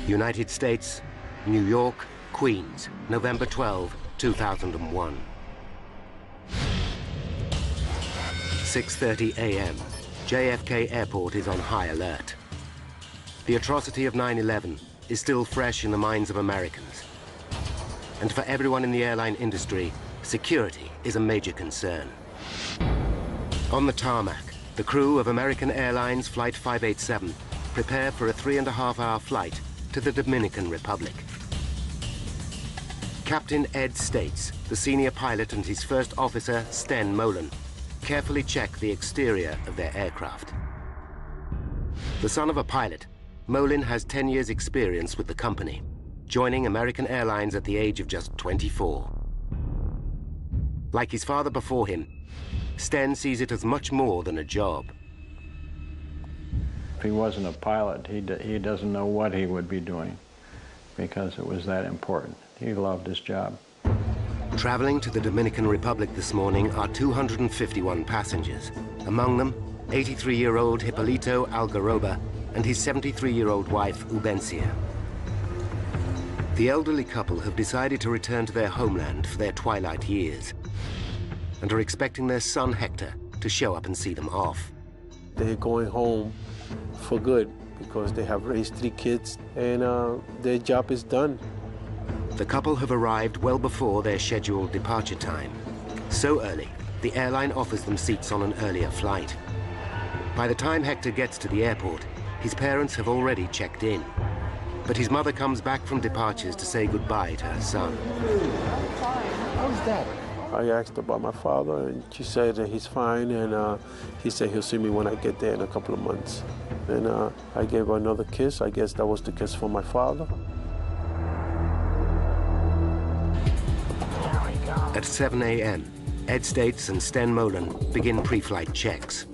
United States, New York, Queens, November 12, 2001. 6:30 a.m. JFK Airport is on high alert. The atrocity of 9/11 is still fresh in the minds of Americans. And for everyone in the airline industry, security is a major concern. On the tarmac, the crew of American Airlines Flight 587 prepare for a 3.5-hour flight to the Dominican Republic. Captain Ed States, the senior pilot, and his first officer, Sten Molen, carefully check the exterior of their aircraft. The son of a pilot, Molen has 10 years' experience with the company, joining American Airlines at the age of just 24. Like his father before him, Sten sees it as much more than a job. If he wasn't a pilot, he doesn't know what he would be doing because it was that important. He loved his job. Traveling to the Dominican Republic this morning are 251 passengers. Among them, 83-year-old Hipólito Algaroba and his 73-year-old wife, Ubencia. The elderly couple have decided to return to their homeland for their twilight years and are expecting their son, Hector, to show up and see them off. They're going home for good because they have raised 3 kids and their job is done. The couple have arrived well before their scheduled departure time. So early, the airline offers them seats on an earlier flight. By the time Hector gets to the airport, his parents have already checked in. But his mother comes back from departures to say goodbye to her son. How's that? I asked about my father, and she said that he's fine, and he said he'll see me when I get there in a couple of months. And I gave her another kiss. I guess that was the kiss for my father. At 7 a.m., Ed States and Sten Molen begin pre-flight checks.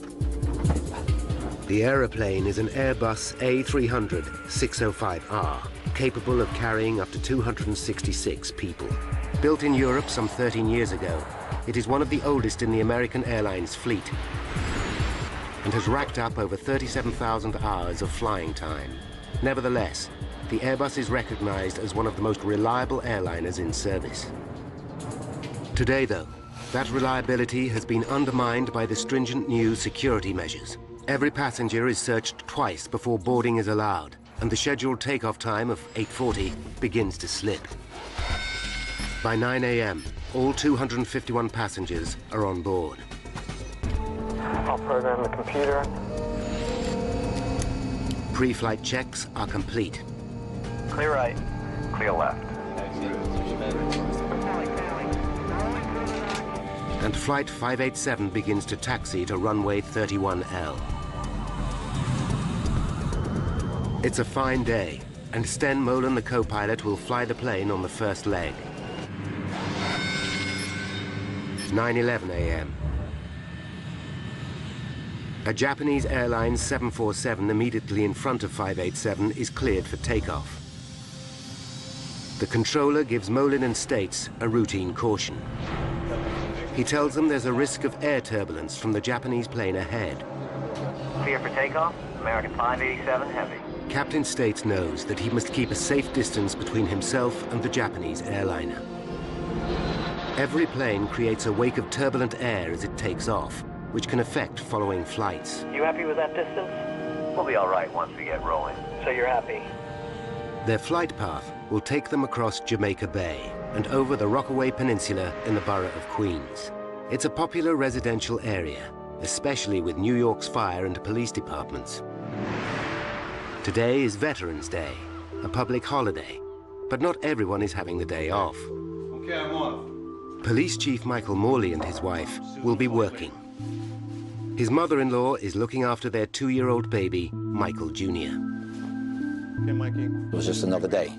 The aeroplane is an Airbus A300-605R, capable of carrying up to 266 people. Built in Europe some 13 years ago, it is one of the oldest in the American Airlines fleet and has racked up over 37,000 hours of flying time. Nevertheless, the Airbus is recognized as one of the most reliable airliners in service. Today, though, that reliability has been undermined by the stringent new security measures. Every passenger is searched twice before boarding is allowed, and the scheduled takeoff time of 8:40 begins to slip. By 9 a.m., all 251 passengers are on board. I'll program the computer. Pre-flight checks are complete. Clear right. Clear left. And Flight 587 begins to taxi to runway 31L. It's a fine day, and Sten Molen, the co-pilot, will fly the plane on the first leg. 9:11 a.m. A Japanese Airlines 747 immediately in front of 587 is cleared for takeoff. The controller gives Molen and States a routine caution. He tells them there's a risk of air turbulence from the Japanese plane ahead. Clear for takeoff, American 587 Heavy. Captain States knows that he must keep a safe distance between himself and the Japanese airliner. Every plane creates a wake of turbulent air as it takes off, which can affect following flights. You happy with that distance? We'll be all right once we get rolling. So you're happy? Their flight path will take them across Jamaica Bay and over the Rockaway Peninsula in the borough of Queens. It's a popular residential area, especially with New York's fire and police departments. Today is Veterans Day, a public holiday, but not everyone is having the day off. Okay, I'm off. Police Chief Michael Morley and his wife will be working. His mother-in-law is looking after their 2-year-old baby, Michael Jr. Okay, Mikey. It was just another day.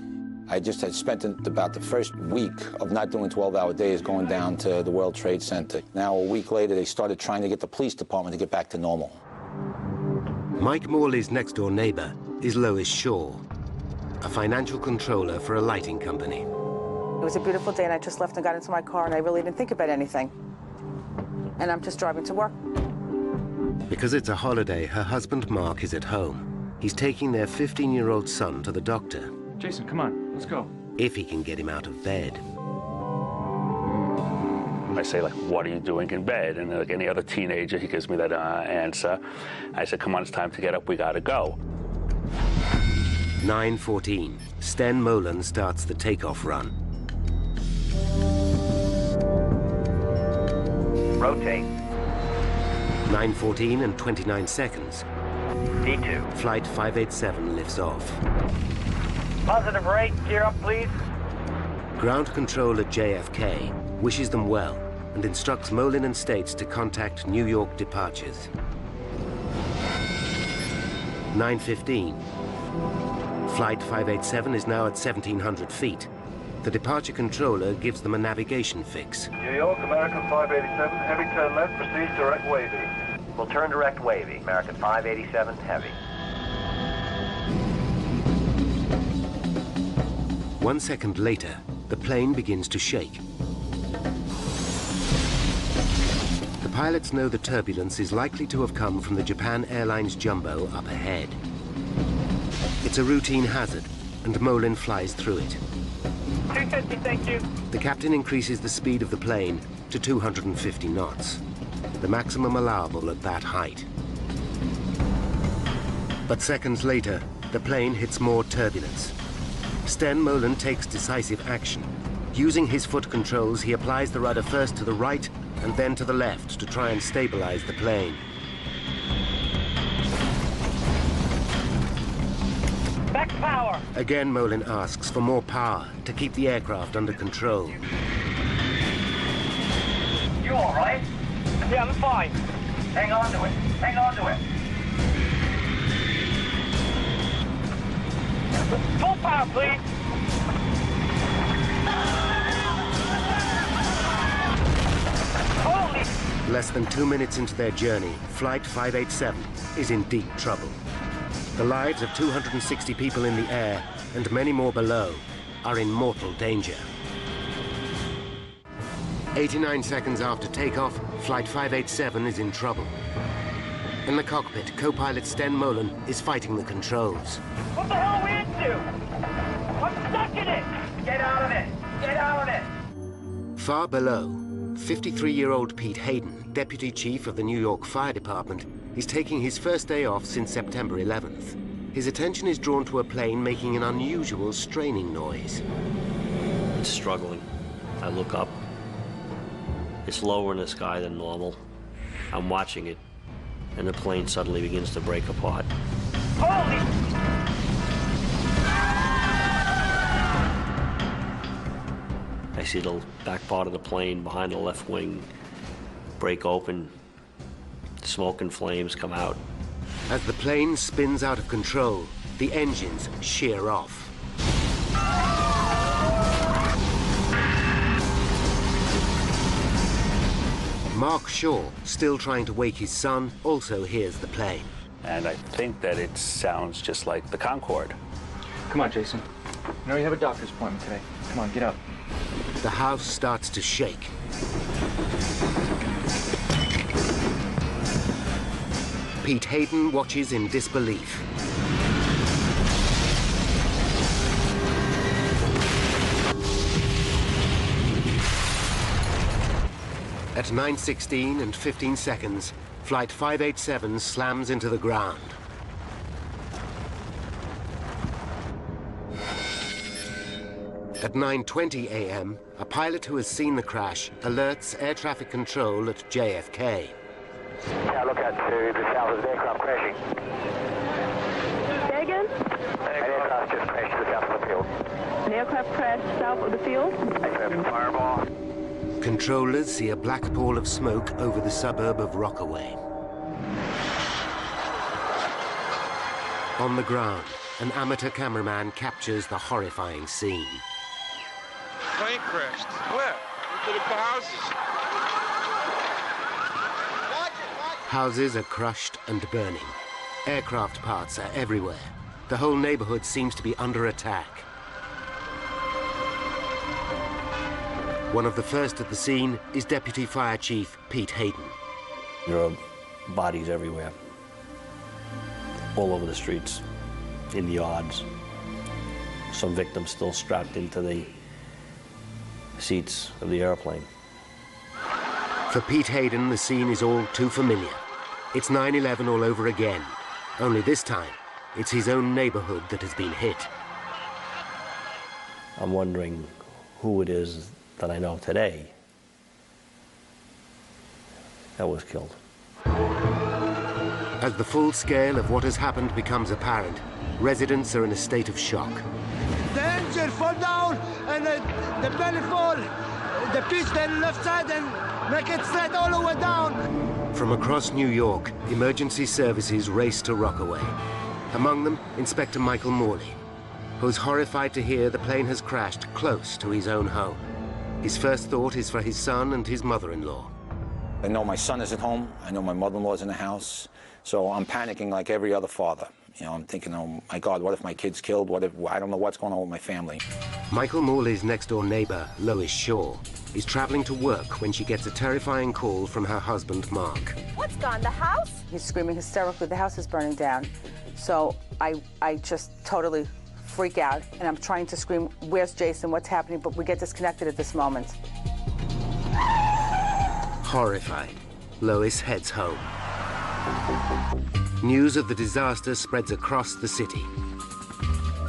I just had spent about the first week of not doing 12-hour days going down to the World Trade Center. Now, a week later, they started trying to get the police department to get back to normal. Mike Morley's next-door neighbor is Lois Shaw, a financial controller for a lighting company. It was a beautiful day, and I just left and got into my car, and I really didn't think about anything. And I'm just driving to work. Because it's a holiday, her husband Mark is at home. He's taking their 15-year-old son to the doctor. Jason, come on, let's go. If he can get him out of bed. I say, like, what are you doing in bed? And like any other teenager, he gives me that answer. I said, come on, it's time to get up, we gotta go. 9:14, Sten Molen starts the takeoff run. Rotate. 9:14 and 29 seconds. D2. Flight 587 lifts off. Positive rate, gear up, please. Ground control at JFK wishes them well and instructs Molen and States to contact New York departures. 9:15. Flight 587 is now at 1,700 feet. The departure controller gives them a navigation fix. New York, American 587, heavy turn left, proceed direct wavy. We'll turn direct wavy. American 587, heavy. 1 second later, the plane begins to shake. The pilots know the turbulence is likely to have come from the Japan Airlines Jumbo up ahead. It's a routine hazard, and Molen flies through it. 250, thank you. The captain increases the speed of the plane to 250 knots, the maximum allowable at that height. But seconds later, the plane hits more turbulence. Sten Molen takes decisive action. Using his foot controls, he applies the rudder first to the right and then to the left to try and stabilize the plane. Back power. Again, Molen asks for more power to keep the aircraft under control. You all right? Yeah, I'm fine. Hang on to it. Hang on to it. Full power, please. Holy! Less than 2 minutes into their journey, Flight 587 is in deep trouble. The lives of 260 people in the air and many more below are in mortal danger. 89 seconds after takeoff, Flight 587 is in trouble. In the cockpit, co-pilot Sten Molen is fighting the controls. What the hell are we into? I'm stuck in it! Get out of it! Get out of it! Far below, 53-year-old Pete Hayden, Deputy Chief of the New York Fire Department, is taking his first day off since September 11th. His attention is drawn to a plane making an unusual straining noise. It's struggling. I look up. It's lower in the sky than normal. I'm watching it, and the plane suddenly begins to break apart. Holy! I see the back part of the plane behind the left wing break open. Smoke and flames come out. As the plane spins out of control, the engines shear off. Mark Shaw, still trying to wake his son, also hears the plane. And I think that it sounds just like the Concorde. Come on, Jason. You know you have a doctor's appointment today. Come on, get up. The house starts to shake. Pete Hayden watches in disbelief. At 9:16 and 15 seconds, Flight 587 slams into the ground. At 9:20 a.m., a pilot who has seen the crash alerts air traffic control at JFK. Yeah, look out to the south of the aircraft crashing. Say again? An aircraft just crashed to the south of the field. An aircraft crashed south of the field? Aircraft fireball. Controllers see a black pall of smoke over the suburb of Rockaway. On the ground, an amateur cameraman captures the horrifying scene. Plane crashed. Where? Into the houses. Houses are crushed and burning. Aircraft parts are everywhere. The whole neighborhood seems to be under attack. One of the first at the scene is Deputy Fire Chief Pete Hayden. There are bodies everywhere, all over the streets, in the yards. some victims still strapped into the seats of the airplane. For Pete Hayden, the scene is all too familiar. It's 9/11 all over again. Only this time, it's his own neighborhood that has been hit. I'm wondering who it is that I know today that was killed. As the full scale of what has happened becomes apparent, residents are in a state of shock. The engine fall down and the belly fall, the pitch then left side and make it straight all the way down. From across New York, emergency services race to Rockaway. Among them, Inspector Michael Morley, who's horrified to hear the plane has crashed close to his own home. His first thought is for his son and his mother-in-law. I know my son is at home. I know my mother-in-law's in the house. So I'm panicking like every other father. You know, I'm thinking, oh my God, what if my kid's killed? What if, I don't know what's going on with my family. Michael Morley's next-door neighbor, Lois Shaw, is traveling to work when she gets a terrifying call from her husband, Mark. What's gone, the house? He's screaming hysterically, the house is burning down. So I just totally freak out, and I'm trying to scream, where's Jason, what's happening? But we get disconnected at this moment. Horrified, Lois heads home. News of the disaster spreads across the city.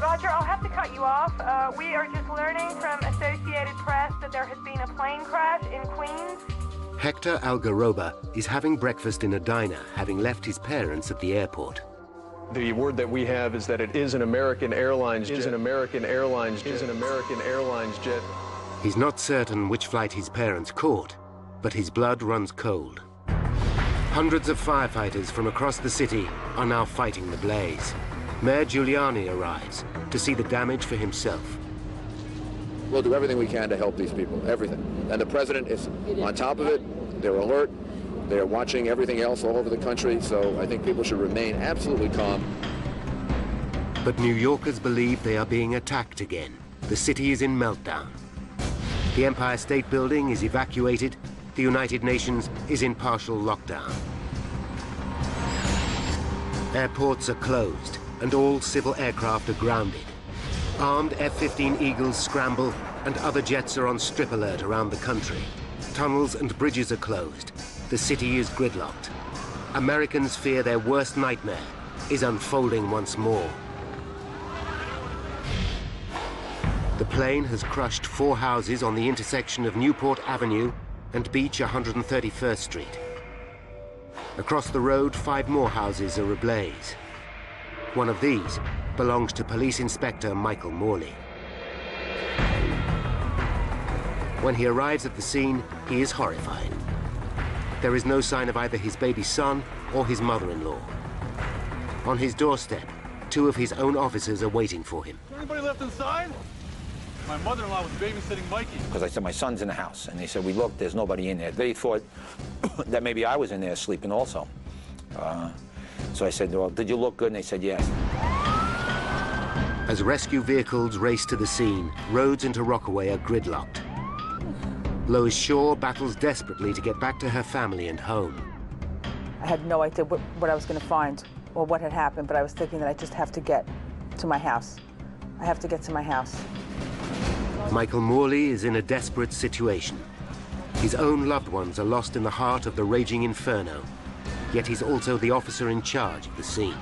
Roger, I'll have to cut you off. We are just learning from Associated Press that there has been a plane crash in Queens. Hector Algaroba is having breakfast in a diner, having left his parents at the airport. The word that we have is that it is an American Airlines jet. He's not certain which flight his parents caught, but his blood runs cold. Hundreds of firefighters from across the city are now fighting the blaze. Mayor Giuliani arrives to see the damage for himself. We'll do everything we can to help these people, everything. And the president is on top of it. They're alert. They're watching everything else all over the country, so I think people should remain absolutely calm. But New Yorkers believe they are being attacked again. The city is in meltdown. The Empire State Building is evacuated. The United Nations is in partial lockdown. Airports are closed, and all civil aircraft are grounded. Armed F-15 Eagles scramble, and other jets are on strip alert around the country. Tunnels and bridges are closed. The city is gridlocked. Americans fear their worst nightmare is unfolding once more. The plane has crushed 4 houses on the intersection of Newport Avenue and Beach 131st Street. Across the road, 5 more houses are ablaze. One of these belongs to Police Inspector Michael Morley. When he arrives at the scene, he is horrified. There is no sign of either his baby son or his mother-in-law. On his doorstep, 2 of his own officers are waiting for him. Anybody left inside? My mother-in-law was babysitting Mikey. Because I said, my son's in the house. And they said, we looked, there's nobody in there. They thought that maybe I was in there sleeping also. So I said, well, did you look good? And they said, yes. As rescue vehicles race to the scene, roads into Rockaway are gridlocked. Lois Shaw battles desperately to get back to her family and home. I had no idea what I was going to find or what had happened, but I was thinking that I just have to get to my house. I have to get to my house. Michael Morley is in a desperate situation. His own loved ones are lost in the heart of the raging inferno, yet he's also the officer in charge of the scene.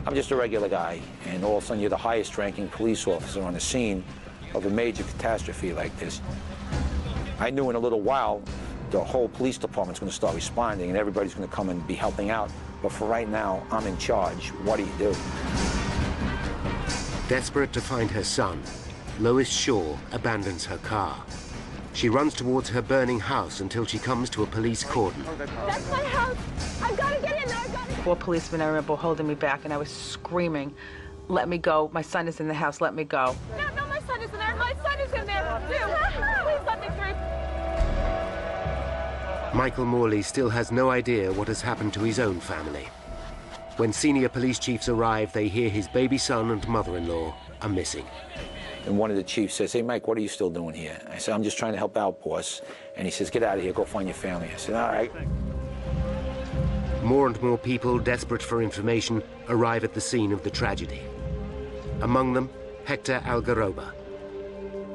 I'm just a regular guy, and all of a sudden you're the highest-ranking police officer on the scene of a major catastrophe like this. I knew in a little while the whole police department's going to start responding, and everybody's going to come and be helping out. But for right now, I'm in charge. What do you do? Desperate to find her son, Lois Shaw abandons her car. She runs towards her burning house until she comes to a police cordon. That's my house. I've got to get in there. I've got to... 4 policemen, I remember, holding me back, and I was screaming, let me go. My son is in the house. Let me go. No, my son is in there. My son is in there, too. Please let me through. Michael Morley still has no idea what has happened to his own family. When senior police chiefs arrive, they hear his baby son and mother-in-law are missing. And one of the chiefs says, hey, Mike, what are you still doing here? I said, I'm just trying to help out, boss. And he says, get out of here, go find your family. I said, all right. More and more people, desperate for information, arrive at the scene of the tragedy. Among them, Hector Algaroba.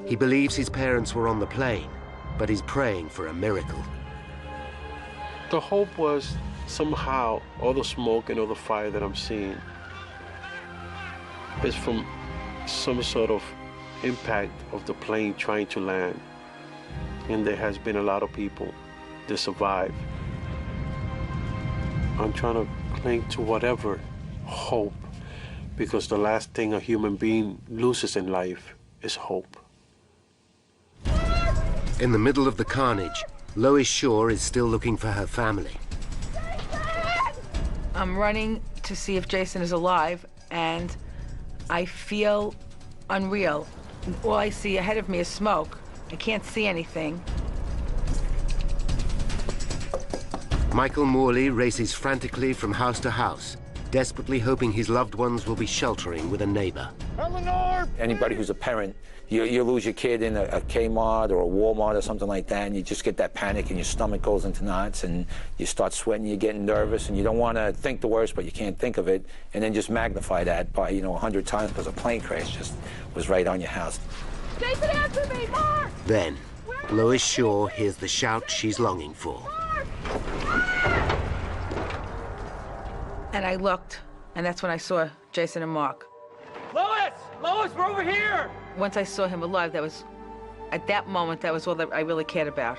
He believes his parents were on the plane, but he's praying for a miracle. The hope was somehow all the smoke and all the fire that I'm seeing is from some sort of impact of the plane trying to land. And there has been a lot of people that survive. I'm trying to cling to whatever hope, because the last thing a human being loses in life is hope. In the middle of the carnage, Lois Shaw is still looking for her family. I'm running to see if Jason is alive, and I feel unreal. All I see ahead of me is smoke. I can't see anything. Michael Morley races frantically from house to house, desperately hoping his loved ones will be sheltering with a neighbor. Eleanor! Anybody who's a parent, you lose your kid in a Kmart or a Walmart or something like that, and you just get that panic and your stomach goes into knots and you start sweating, you're getting nervous, and you don't want to think the worst, but you can't think of it, and then just magnify that by, 100 times because a plane crash just was right on your house. Jason, answer me, Mark! Then, Lois Shaw hears the shout she's longing for. And I looked, and that's when I saw Jason and Mark. Lois! Lois, we're over here! Once I saw him alive, at that moment, that was all that I really cared about.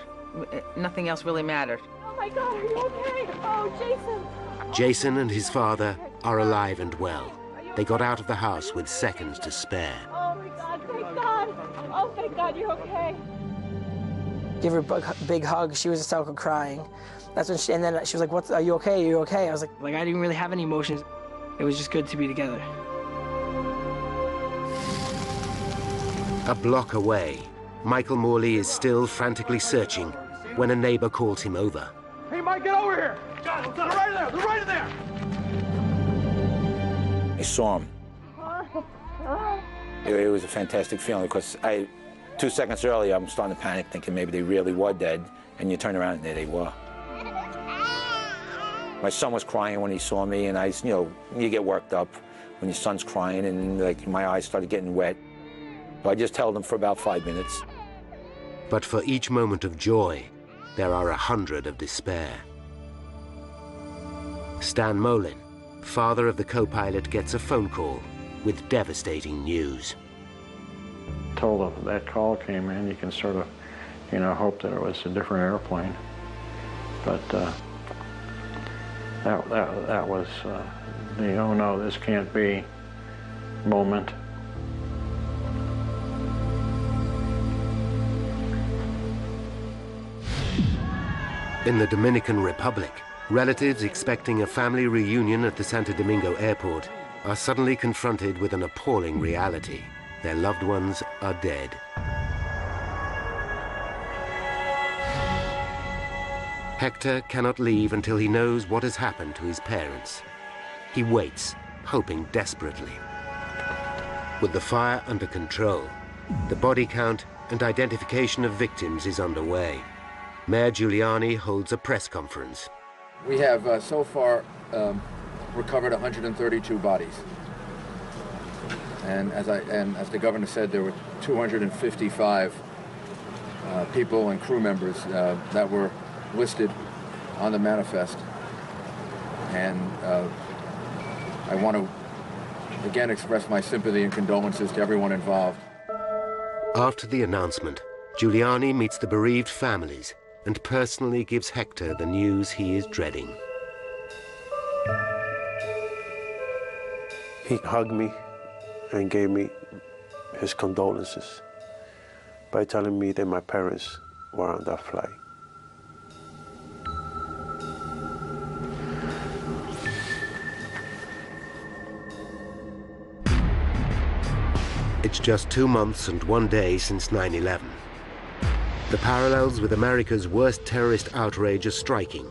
Nothing else really mattered. Oh my God, are you okay? Oh, Jason! Jason and his father are alive and well. They got out of the house with seconds to spare. Oh my God, thank God! Oh, thank God, you're okay. Give her a big hug. She was hysterical crying. That's when and then she was like, "What? Are you okay? Are you okay?" I was like, I didn't really have any emotions. It was just good to be together. A block away, Michael Morley is still frantically searching when a neighbor calls him over. Hey, Mike, get over here! God, they're right there! They're right there! I saw him. It was a fantastic feeling because 2 seconds earlier, I'm starting to panic, thinking maybe they really were dead, and you turn around and there they were. My son was crying when he saw me, and you get worked up when your son's crying, and my eyes started getting wet. So I just held him for about 5 minutes. But for each moment of joy, there are 100 of despair. Stan Molin, father of the co-pilot, gets a phone call with devastating news. Until that call came in, you can sort of, hope that it was a different airplane. But that was the oh no, this can't be moment. In the Dominican Republic, relatives expecting a family reunion at the Santo Domingo airport are suddenly confronted with an appalling reality. Their loved ones are dead. Hector cannot leave until he knows what has happened to his parents. He waits, hoping desperately. With the fire under control, the body count and identification of victims is underway. Mayor Giuliani holds a press conference. We have so far recovered 132 bodies. And as the governor said, there were 255 people and crew members that were listed on the manifest. And I want to again express my sympathy and condolences to everyone involved. After the announcement, Giuliani meets the bereaved families and personally gives Hector the news he is dreading. He hugged me and gave me his condolences by telling me that my parents were on that flight. It's just 2 months and 1 day since 9/11. The parallels with America's worst terrorist outrage are striking.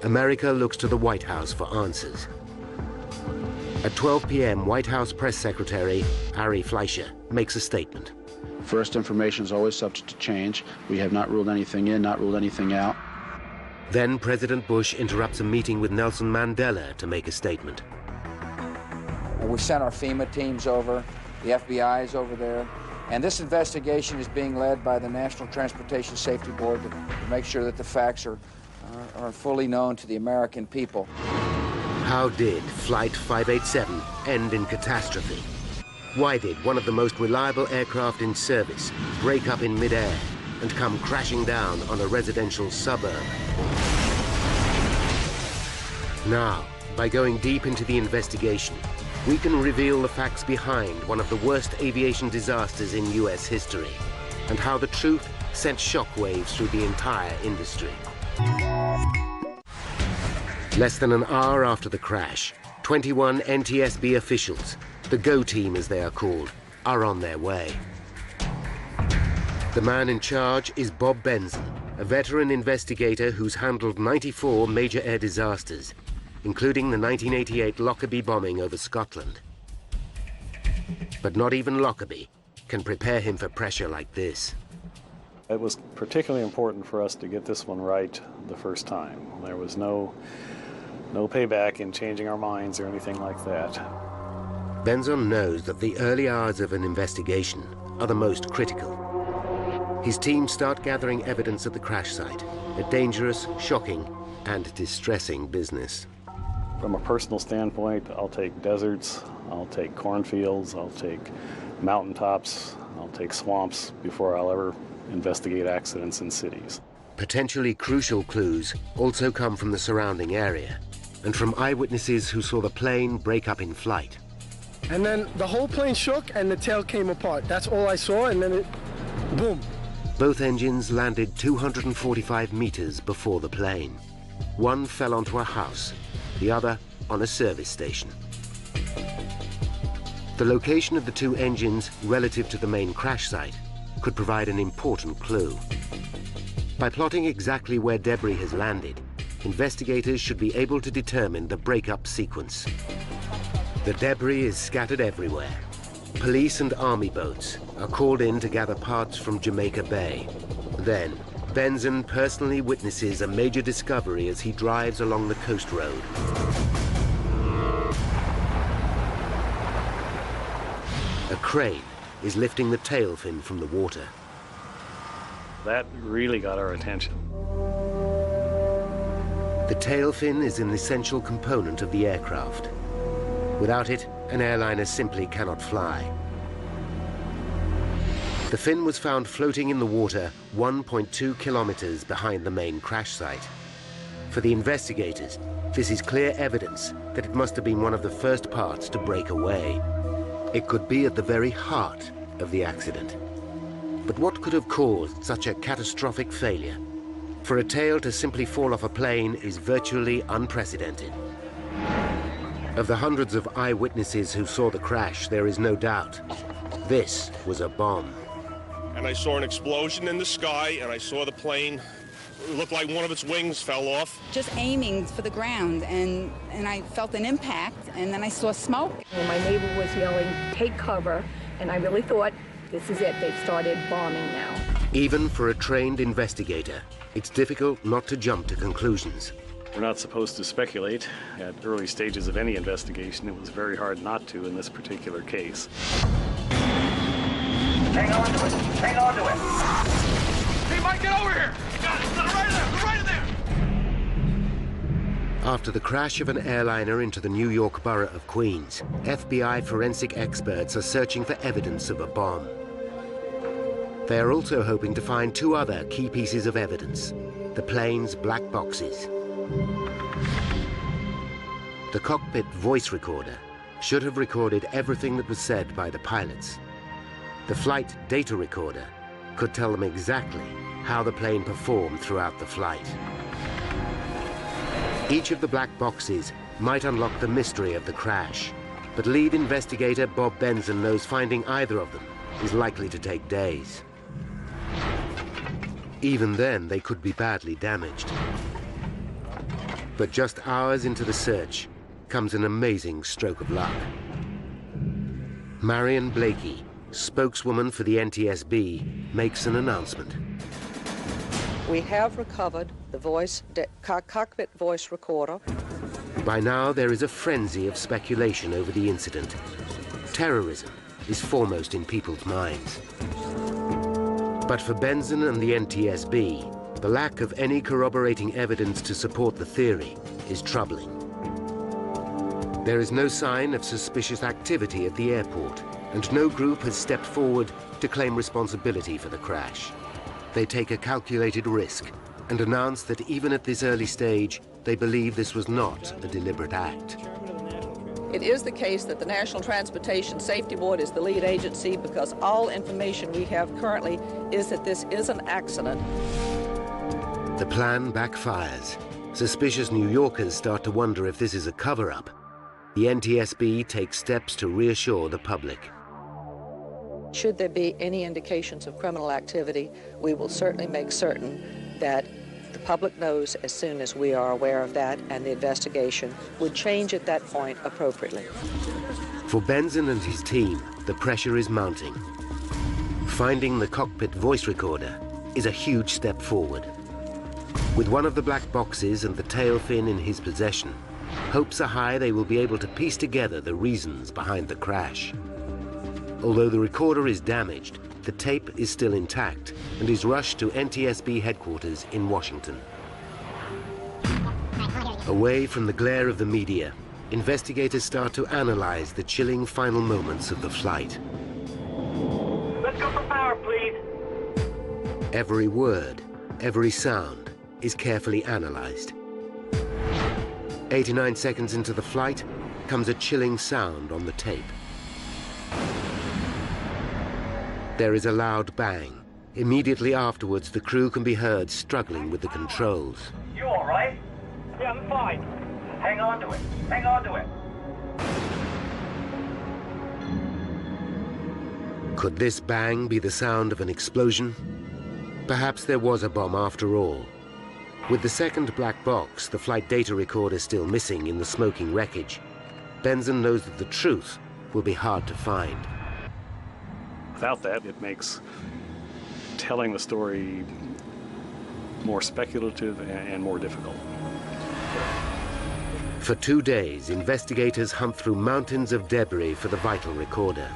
America looks to the White House for answers. At 12 p.m., White House Press Secretary Ari Fleischer makes a statement. First, information is always subject to change. We have not ruled anything in, not ruled anything out. Then President Bush interrupts a meeting with Nelson Mandela to make a statement. We sent our FEMA teams over. The FBI is over there. And this investigation is being led by the National Transportation Safety Board to make sure that the facts are fully known to the American people. How did Flight 587 end in catastrophe? Why did one of the most reliable aircraft in service break up in midair and come crashing down on a residential suburb? Now, by going deep into the investigation, we can reveal the facts behind one of the worst aviation disasters in US history, and how the truth sent shockwaves through the entire industry. Less than an hour after the crash, 21 NTSB officials, the GO team as they are called, are on their way. The man in charge is Bob Benson, a veteran investigator who's handled 94 major air disasters, including the 1988 Lockerbie bombing over Scotland. But not even Lockerbie can prepare him for pressure like this. It was particularly important for us to get this one right the first time. There was no payback in changing our minds or anything like that. Benson knows that the early hours of an investigation are the most critical. His team start gathering evidence at the crash site, a dangerous, shocking, and distressing business. From a personal standpoint, I'll take deserts, I'll take cornfields, I'll take mountaintops, I'll take swamps before I'll ever investigate accidents in cities. Potentially crucial clues also come from the surrounding area and from eyewitnesses who saw the plane break up in flight. And then the whole plane shook and the tail came apart. That's all I saw, and then it, boom. Both engines landed 245 meters before the plane. One fell onto a house, the other on a service station. The location of the two engines relative to the main crash site could provide an important clue. By plotting exactly where debris has landed, investigators should be able to determine the breakup sequence. The debris is scattered everywhere. Police and army boats are called in to gather parts from Jamaica Bay. Then, Benson personally witnesses a major discovery as he drives along the coast road. A crane is lifting the tail fin from the water. That really got our attention. The tail fin is an essential component of the aircraft. Without it, an airliner simply cannot fly. The fin was found floating in the water 1.2 kilometers behind the main crash site. For the investigators, this is clear evidence that it must have been one of the first parts to break away. It could be at the very heart of the accident. But what could have caused such a catastrophic failure? For a tail to simply fall off a plane is virtually unprecedented. Of the hundreds of eyewitnesses who saw the crash, there is no doubt. This was a bomb. And I saw an explosion in the sky, and I saw the plane. It looked like one of its wings fell off. Just aiming for the ground, and I felt an impact, and then I saw smoke. Well, my neighbor was yelling, "Take cover," and I really thought, this is it, they've started bombing now. Even for a trained investigator, it's difficult not to jump to conclusions. We're not supposed to speculate. At early stages of any investigation, it was very hard not to in this particular case. Hang on to it. Hang on to it. Hey, Mike, get over here. Got it. Right in there. Right in there. After the crash of an airliner into the New York borough of Queens, FBI forensic experts are searching for evidence of a bomb. They are also hoping to find two other key pieces of evidence: the plane's black boxes. The cockpit voice recorder should have recorded everything that was said by the pilots. The flight data recorder could tell them exactly how the plane performed throughout the flight. Each of the black boxes might unlock the mystery of the crash, but lead investigator Bob Benson knows finding either of them is likely to take days. Even then, they could be badly damaged. But just hours into the search comes an amazing stroke of luck. Marion Blakey, spokeswoman for the NTSB, makes an announcement. We have recovered the cockpit voice recorder. By now, there is a frenzy of speculation over the incident. Terrorism is foremost in people's minds. But for Benson and the NTSB, the lack of any corroborating evidence to support the theory is troubling. There is no sign of suspicious activity at the airport, and no group has stepped forward to claim responsibility for the crash. They take a calculated risk and announce that even at this early stage, they believe this was not a deliberate act. It is the case that the National Transportation Safety Board is the lead agency because all information we have currently is that this is an accident. The plan backfires. Suspicious New Yorkers start to wonder if this is a cover-up. The NTSB takes steps to reassure the public. Should there be any indications of criminal activity, we will certainly make certain that the public knows as soon as we are aware of that, and the investigation would change at that point appropriately. For Benson and his team, the pressure is mounting. Finding the cockpit voice recorder is a huge step forward. With one of the black boxes and the tail fin in his possession, hopes are high they will be able to piece together the reasons behind the crash. Although the recorder is damaged, the tape is still intact and is rushed to NTSB headquarters in Washington. Away from the glare of the media, investigators start to analyze the chilling final moments of the flight. Let's go for power, please. Every word, every sound is carefully analyzed. 89 seconds into the flight comes a chilling sound on the tape. There is a loud bang. Immediately afterwards, the crew can be heard struggling with the controls. You all right? Yeah, I'm fine. Hang on to it. Hang on to it. Could this bang be the sound of an explosion? Perhaps there was a bomb after all. With the second black box, the flight data recorder still missing in the smoking wreckage, Benson knows that the truth will be hard to find. Without that, it makes telling the story more speculative and more difficult. For 2 days, investigators hunt through mountains of debris for the vital recorder.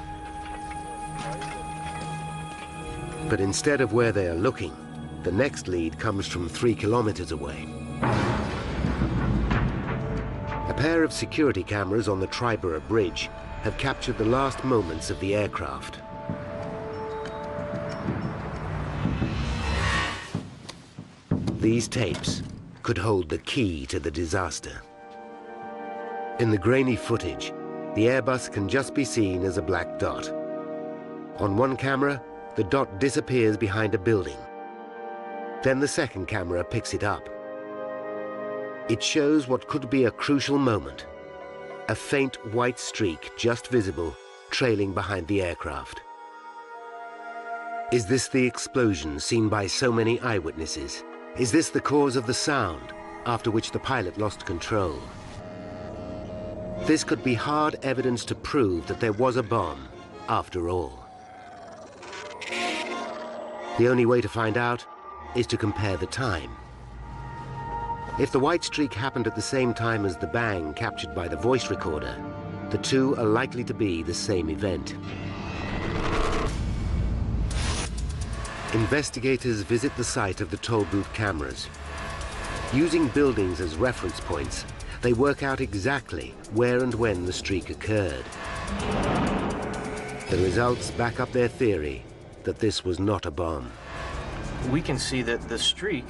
But instead of where they are looking, the next lead comes from 3 kilometers away. A pair of security cameras on the Triborough Bridge have captured the last moments of the aircraft. These tapes could hold the key to the disaster. In the grainy footage, the Airbus can just be seen as a black dot. On one camera, the dot disappears behind a building. Then the second camera picks it up. It shows what could be a crucial moment. A faint white streak just visible, trailing behind the aircraft. Is this the explosion seen by so many eyewitnesses? Is this the cause of the sound, after which the pilot lost control? This could be hard evidence to prove that there was a bomb, after all. The only way to find out is to compare the time. If the white streak happened at the same time as the bang captured by the voice recorder, the two are likely to be the same event. Investigators visit the site of the toll booth cameras. Using buildings as reference points, they work out exactly where and when the streak occurred. The results back up their theory that this was not a bomb. We can see that the streak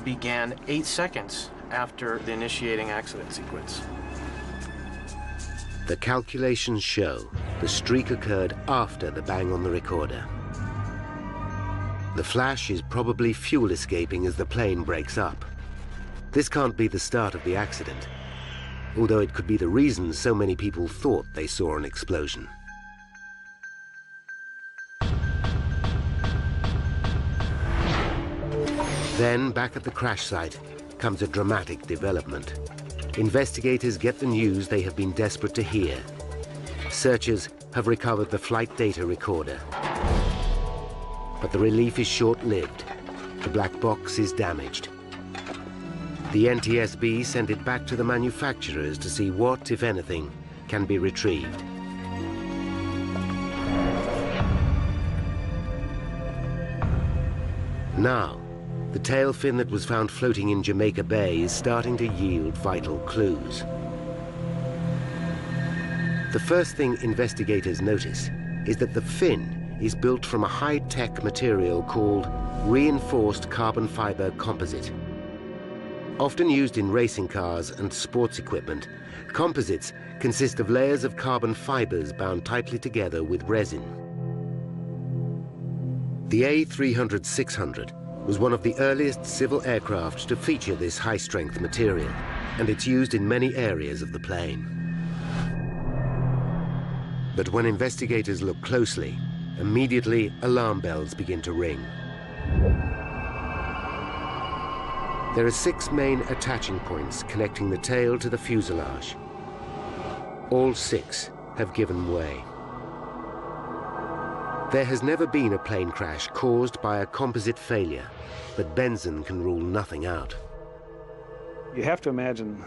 began 8 seconds after the initiating accident sequence. The calculations show the streak occurred after the bang on the recorder. The flash is probably fuel escaping as the plane breaks up. This can't be the start of the accident, although it could be the reason so many people thought they saw an explosion. Then, back at the crash site, comes a dramatic development. Investigators get the news they have been desperate to hear. Searchers have recovered the flight data recorder. But the relief is short-lived. The black box is damaged. The NTSB sent it back to the manufacturers to see what, if anything, can be retrieved. Now, the tail fin that was found floating in Jamaica Bay is starting to yield vital clues. The first thing investigators notice is that the fin is built from a high-tech material called reinforced carbon fiber composite. Often used in racing cars and sports equipment, composites consist of layers of carbon fibers bound tightly together with resin. The A300-600 was one of the earliest civil aircraft to feature this high-strength material, and it's used in many areas of the plane. But when investigators look closely, immediately alarm bells begin to ring. There are 6 main attaching points connecting the tail to the fuselage. All 6 have given way. There has never been a plane crash caused by a composite failure, but Benson can rule nothing out. You have to imagine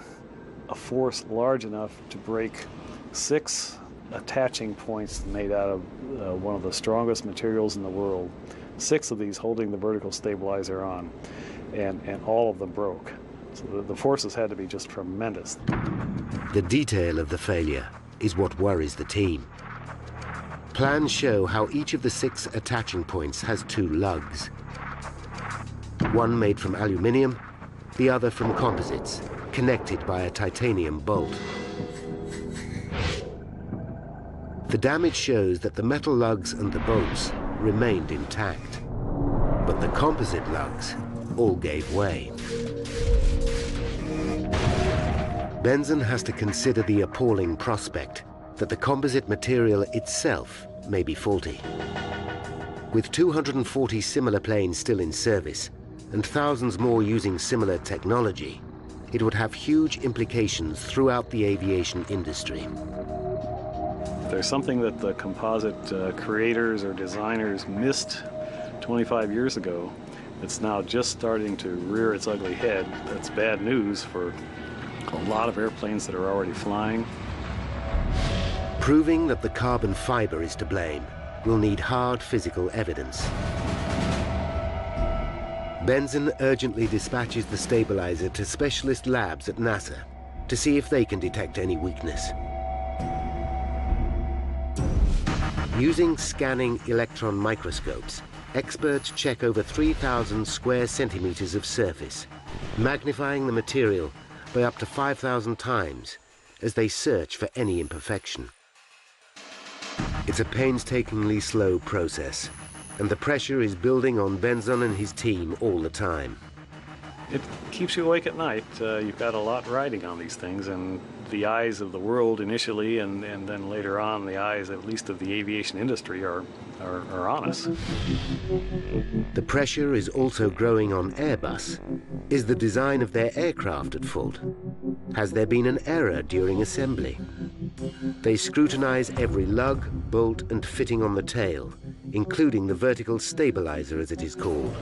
a force large enough to break 6 attaching points made out of one of the strongest materials in the world, 6 of these holding the vertical stabilizer on, and all of them broke. So the forces had to be just tremendous. The detail of the failure is what worries the team. Plans show how each of the 6 attaching points has 2 lugs. One made from aluminium, the other from composites, connected by a titanium bolt. The damage shows that the metal lugs and the bolts remained intact, but the composite lugs all gave way. Benson has to consider the appalling prospect that the composite material itself may be faulty. With 240 similar planes still in service and thousands more using similar technology, it would have huge implications throughout the aviation industry. If there's something that the composite creators or designers missed 25 years ago, it's now just starting to rear its ugly head. That's bad news for a lot of airplanes that are already flying. Proving that the carbon fiber is to blame will need hard physical evidence. Benson urgently dispatches the stabilizer to specialist labs at NASA to see if they can detect any weakness. Using scanning electron microscopes, experts check over 3,000 square centimeters of surface, magnifying the material by up to 5,000 times as they search for any imperfection. It's a painstakingly slow process, and the pressure is building on Benson and his team all the time. It keeps you awake at night. You've got a lot riding on these things, and the eyes of the world initially, and then later on the eyes, at least of the aviation industry, are on us. The pressure is also growing on Airbus. Is the design of their aircraft at fault? Has there been an error during assembly? They scrutinize every lug, bolt, and fitting on the tail, including the vertical stabilizer, as it is called.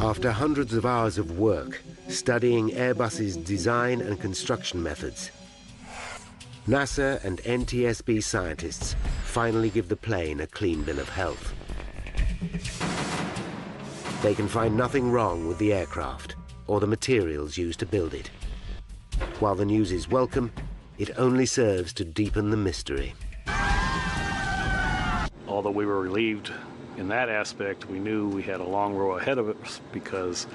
After hundreds of hours of work studying Airbus's design and construction methods, NASA and NTSB scientists finally give the plane a clean bill of health. They can find nothing wrong with the aircraft or the materials used to build it. While the news is welcome, it only serves to deepen the mystery. Although we were relieved in that aspect, we knew we had a long row ahead of us because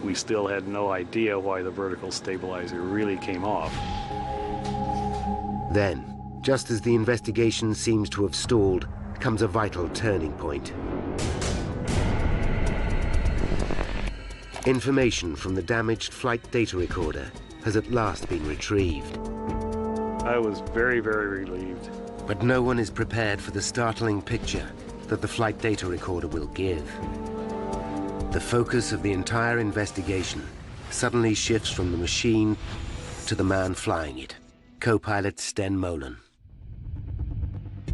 we still had no idea why the vertical stabilizer really came off. Then, just as the investigation seems to have stalled, comes a vital turning point. Information from the damaged flight data recorder has at last been retrieved. I was very, very relieved. But no one is prepared for the startling picture that the flight data recorder will give. The focus of the entire investigation suddenly shifts from the machine to the man flying it, co-pilot Sten Molen.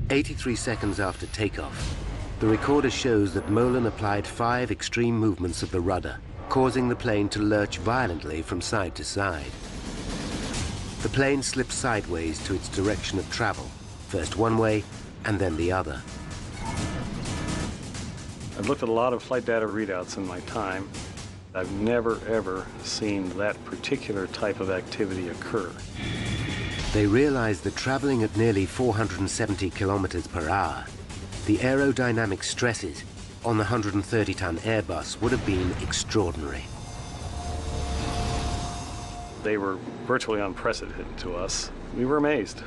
83 seconds after takeoff, the recorder shows that Molen applied 5 extreme movements of the rudder, causing the plane to lurch violently from side to side. The plane slips sideways to its direction of travel, first one way and then the other. I've looked at a lot of flight data readouts in my time. I've never, ever seen that particular type of activity occur. They realized that traveling at nearly 470 kilometers per hour, the aerodynamic stresses on the 130-ton Airbus would have been extraordinary. They were virtually unprecedented to us. We were amazed.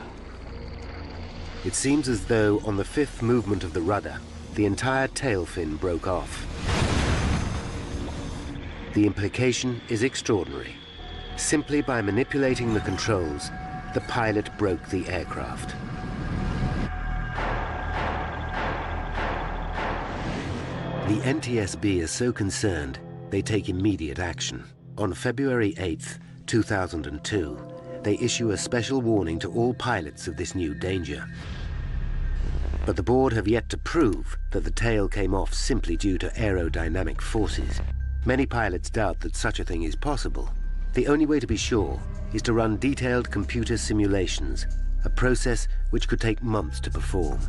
It seems as though on the fifth movement of the rudder, the entire tail fin broke off. The implication is extraordinary. Simply by manipulating the controls, the pilot broke the aircraft. The NTSB is so concerned, they take immediate action. On February 8th, 2002, they issue a special warning to all pilots of this new danger. But the board have yet to prove that the tail came off simply due to aerodynamic forces. Many pilots doubt that such a thing is possible. The only way to be sure is to run detailed computer simulations, a process which could take months to perform.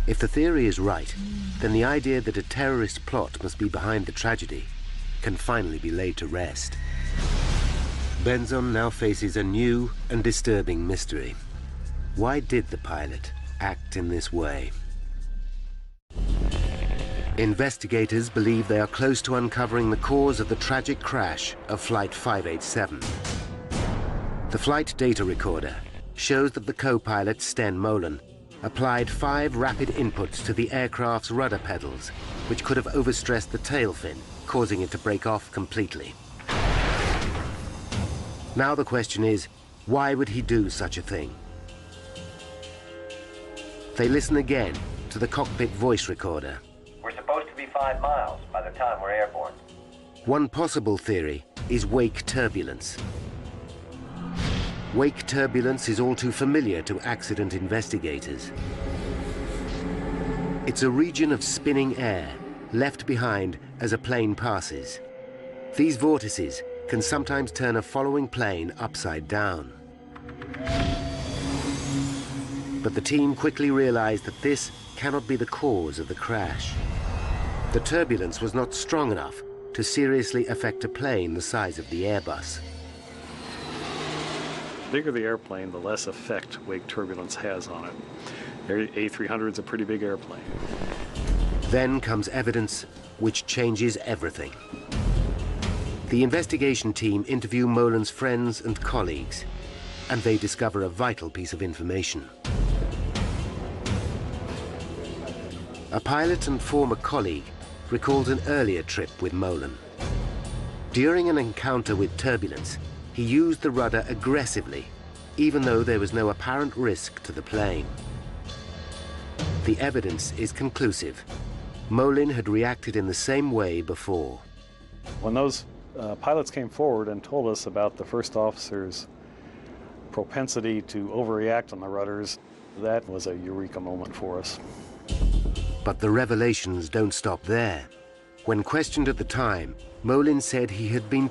If the theory is right, then the idea that a terrorist plot must be behind the tragedy can finally be laid to rest. Benzon now faces a new and disturbing mystery. Why did the pilot act in this way? Investigators believe they are close to uncovering the cause of the tragic crash of Flight 587. The flight data recorder shows that the co-pilot, Sten Molen, applied 5 rapid inputs to the aircraft's rudder pedals, which could have overstressed the tail fin, causing it to break off completely. Now the question is, why would he do such a thing? They listen again to the cockpit voice recorder. We're supposed to be 5 miles by the time we're airborne. One possible theory is wake turbulence. Wake turbulence is all too familiar to accident investigators. It's a region of spinning air left behind as a plane passes. These vortices can sometimes turn a following plane upside down. But the team quickly realized that this cannot be the cause of the crash. The turbulence was not strong enough to seriously affect a plane the size of the Airbus. The bigger the airplane, the less effect wake turbulence has on it. A300 is a pretty big airplane. Then comes evidence which changes everything. The investigation team interview Molen's friends and colleagues, and they discover a vital piece of information. A pilot and former colleague recalls an earlier trip with Molen. During an encounter with turbulence, he used the rudder aggressively, even though there was no apparent risk to the plane. The evidence is conclusive. Molen had reacted in the same way before. When those pilots came forward and told us about the first officer's propensity to overreact on the rudders, that was a eureka moment for us. But the revelations don't stop there. When questioned at the time, Molen said he had been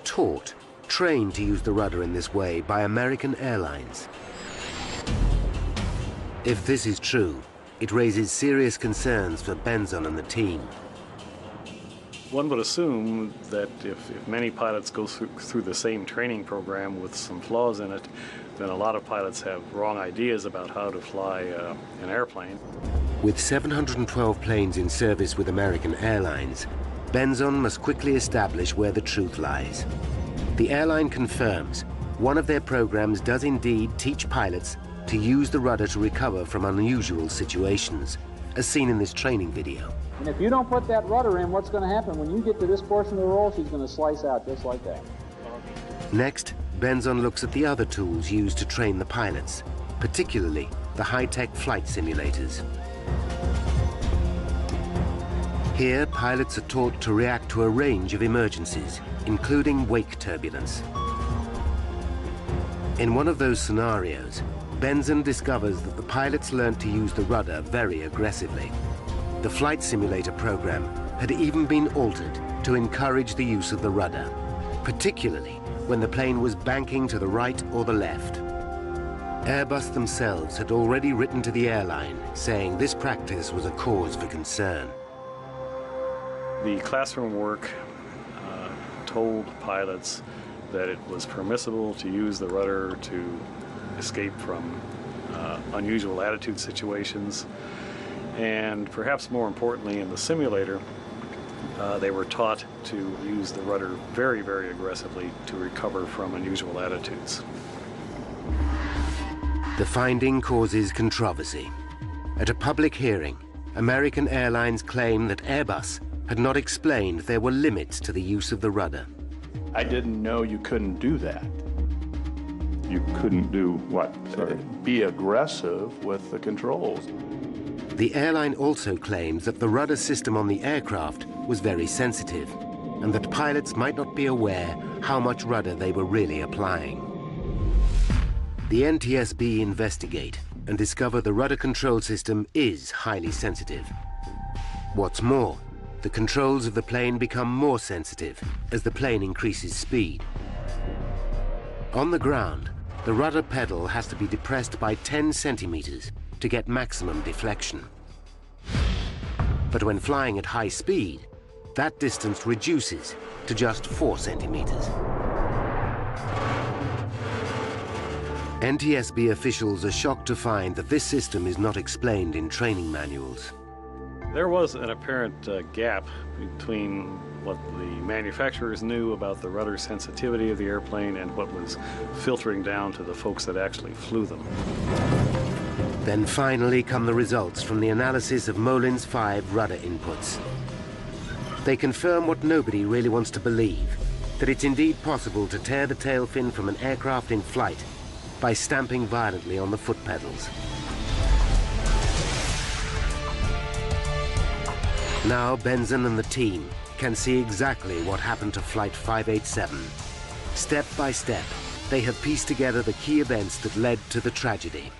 trained to use the rudder in this way by American Airlines. If this is true, it raises serious concerns for Benzon and the team. One would assume that if many pilots go through the same training program with some flaws in it, then a lot of pilots have wrong ideas about how to fly an airplane. With 712 planes in service with American Airlines, Benzon must quickly establish where the truth lies. The airline confirms one of their programs does indeed teach pilots to use the rudder to recover from unusual situations, as seen in this training video. And if you don't put that rudder in, what's going to happen? When you get to this portion of the roll, she's going to slice out just like that. Next, Benzon looks at the other tools used to train the pilots, particularly the high-tech flight simulators. Here, pilots are taught to react to a range of emergencies, including wake turbulence. In one of those scenarios, Benzon discovers that the pilots learned to use the rudder very aggressively. The flight simulator program had even been altered to encourage the use of the rudder, particularly when the plane was banking to the right or the left. Airbus themselves had already written to the airline saying this practice was a cause for concern. The classroom work told pilots that it was permissible to use the rudder to escape from unusual attitude situations, and perhaps more importantly in the simulator, they were taught to use the rudder very, very aggressively to recover from unusual attitudes. The finding causes controversy. At a public hearing, American Airlines claimed that Airbus had not explained there were limits to the use of the rudder. I didn't know you couldn't do that. You couldn't do what? Be aggressive with the controls. The airline also claims that the rudder system on the aircraft was very sensitive, and that pilots might not be aware how much rudder they were really applying. The NTSB investigate and discover the rudder control system is highly sensitive. What's more, the controls of the plane become more sensitive as the plane increases speed. On the ground, the rudder pedal has to be depressed by 10 centimeters to get maximum deflection. But when flying at high speed, that distance reduces to just 4 centimeters. NTSB officials are shocked to find that this system is not explained in training manuals. There was an apparent gap between what the manufacturers knew about the rudder sensitivity of the airplane and what was filtering down to the folks that actually flew them. Then finally come the results from the analysis of Molin's 5 rudder inputs. They confirm what nobody really wants to believe, that it's indeed possible to tear the tail fin from an aircraft in flight by stamping violently on the foot pedals. Now Benson and the team can see exactly what happened to Flight 587. Step by step, they have pieced together the key events that led to the tragedy.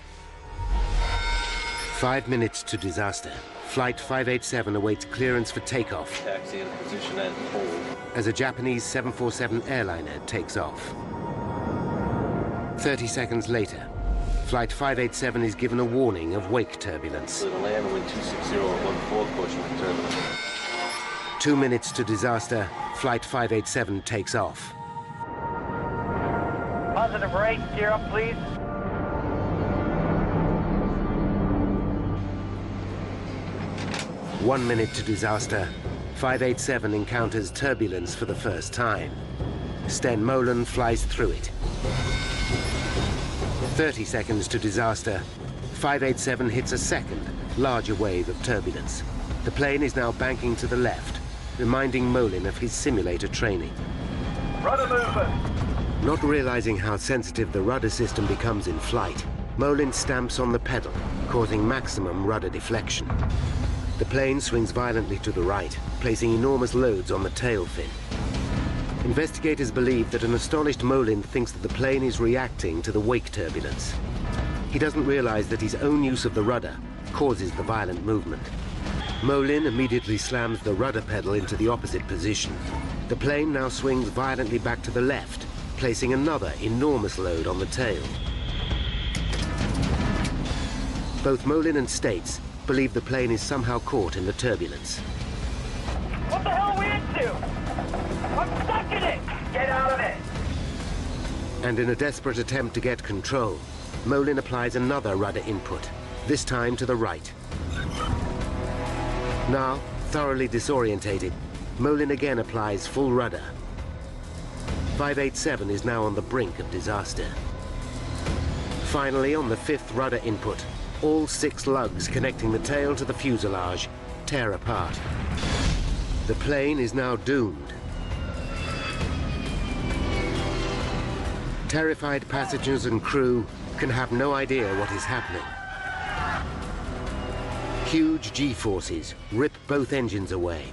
5 minutes to disaster. Flight 587 awaits clearance for takeoff. Taxi in position and hold. As a Japanese 747 airliner takes off. 30 seconds later, Flight 587 is given a warning of wake turbulence. The land wind 260 at 1/4 portion of turbulence. 2 minutes to disaster, Flight 587 takes off. Positive rate, gear up, please. One minute to disaster, 587 encounters turbulence for the first time. Sten Molen flies through it. 30 seconds to disaster, 587 hits a second, larger wave of turbulence. The plane is now banking to the left, reminding Molen of his simulator training. Rudder movement. Not realizing how sensitive the rudder system becomes in flight, Molen stamps on the pedal, causing maximum rudder deflection. The plane swings violently to the right, placing enormous loads on the tail fin. Investigators believe that an astonished Molen thinks that the plane is reacting to the wake turbulence. He doesn't realize that his own use of the rudder causes the violent movement. Molen immediately slams the rudder pedal into the opposite position. The plane now swings violently back to the left, placing another enormous load on the tail. Both Molen and States believe the plane is somehow caught in the turbulence. What the hell are we into? I'm stuck in it! Get out of it! And in a desperate attempt to get control, Molen applies another rudder input, this time to the right. Now, thoroughly disorientated, Molen again applies full rudder. 587 is now on the brink of disaster. Finally, on the 5th rudder input, all 6 lugs connecting the tail to the fuselage tear apart. The plane is now doomed. Terrified passengers and crew can have no idea what is happening. Huge G-forces rip both engines away.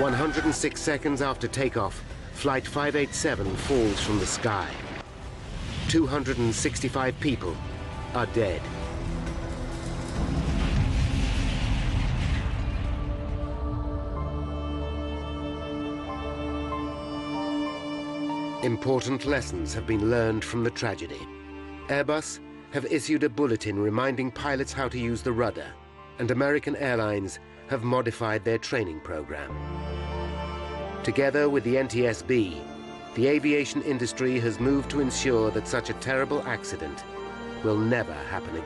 106 seconds after takeoff, Flight 587 falls from the sky. 265 people are dead. Important lessons have been learned from the tragedy. Airbus have issued a bulletin reminding pilots how to use the rudder, and American Airlines have modified their training program. Together with the NTSB, the aviation industry has moved to ensure that such a terrible accident will never happen again.